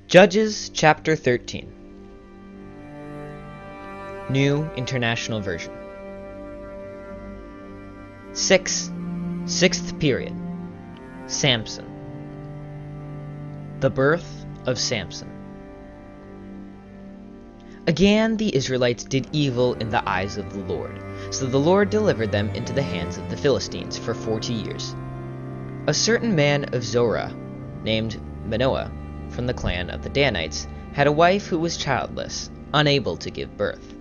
Judges chapter 13. New International Version. Sixth period. Samson. The birth of Samson. Again the Israelites did evil in the eyes of the Lord, so the Lord delivered them into the hands of the Philistines for 40 years. A certain man of Zorah, named Manoah, from the clan of the Danites, had a wife who was childless, unable to give birth.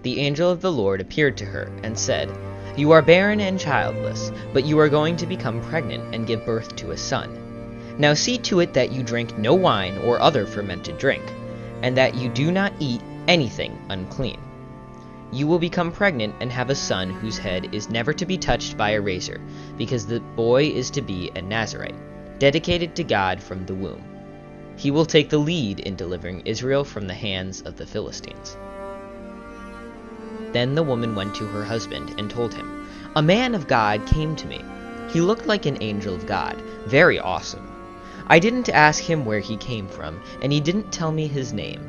The angel of the Lord appeared to her and said, "You are barren and childless, but you are going to become pregnant and give birth to a son. Now see to it that you drink no wine or other fermented drink, and that you do not eat anything unclean. You will become pregnant and have a son whose head is never to be touched by a razor, because the boy is to be a Nazirite, dedicated to God from the womb. He will take the lead in delivering Israel from the hands of the Philistines." Then the woman went to her husband and told him, "A man of God came to me. He looked like an angel of God, very awesome. I didn't ask him where he came from, and he didn't tell me his name.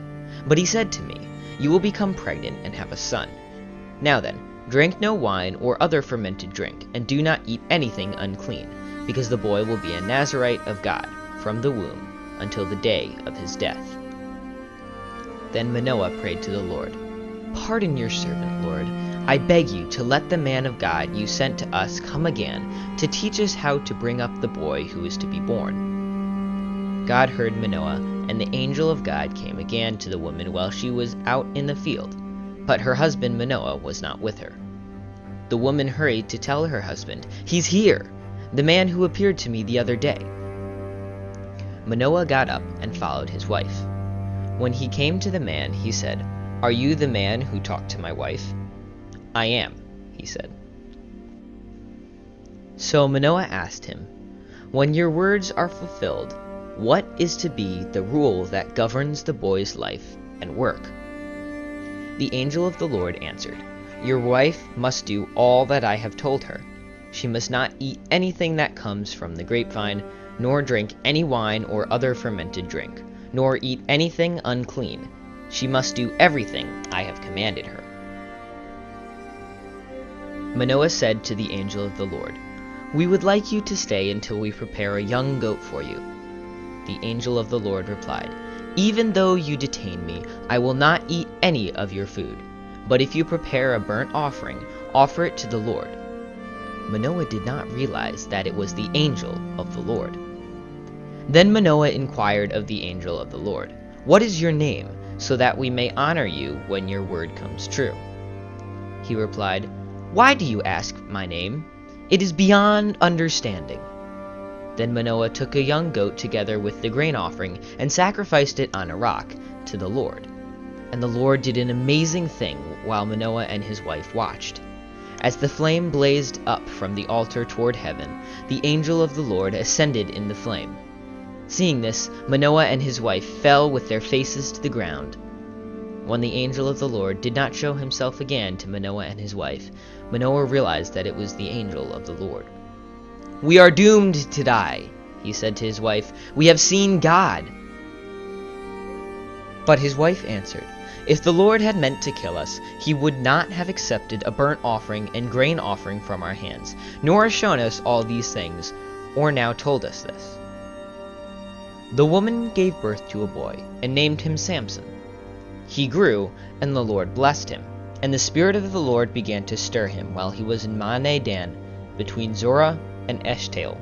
But he said to me, 'You will become pregnant and have a son. Now then, drink no wine or other fermented drink, and do not eat anything unclean, because the boy will be a Nazirite of God from the womb until the day of his death.' Then Manoah prayed to the Lord, 'Pardon your servant, Lord. I beg you to let the man of God you sent to us come again to teach us how to bring up the boy who is to be born.' God heard Manoah, and the angel of God came again to the woman while she was out in the field, but her husband Manoah was not with her. The woman hurried to tell her husband, 'He's here, the man who appeared to me the other day.' Manoah got up and followed his wife. When he came to the man, he said, 'Are you the man who talked to my wife?' 'I am,' he said. So Manoah asked him, 'When your words are fulfilled, what is to be the rule that governs the boy's life and work?' The angel of the Lord answered, 'Your wife must do all that I have told her. She must not eat anything that comes from the grapevine, nor drink any wine or other fermented drink, nor eat anything unclean. She must do everything I have commanded her.' Manoah said to the angel of the Lord, 'We would like you to stay until we prepare a young goat for you.' The angel of the Lord replied, 'Even though you detain me, I will not eat any of your food. But if you prepare a burnt offering, offer it to the Lord.' Manoah did not realize that it was the angel of the Lord. Then Manoah inquired of the angel of the Lord, 'What is your name, so that we may honor you when your word comes true?' He replied, 'Why do you ask my name? It is beyond understanding.' Then Manoah took a young goat together with the grain offering and sacrificed it on a rock to the Lord. And the Lord did an amazing thing while Manoah and his wife watched. As the flame blazed up from the altar toward heaven, the angel of the Lord ascended in the flame. Seeing this, Manoah and his wife fell with their faces to the ground. When the angel of the Lord did not show himself again to Manoah and his wife, Manoah realized that it was the angel of the Lord. 'We are doomed to die,' he said to his wife. 'We have seen God.' But his wife answered, 'If the Lord had meant to kill us, he would not have accepted a burnt offering and grain offering from our hands, nor shown us all these things, or now told us this.' The woman gave birth to a boy and named him Samson. He grew, and the Lord blessed him, and the Spirit of the Lord began to stir him while he was in Mahaneh Dan, between Zorah and Eshtaol.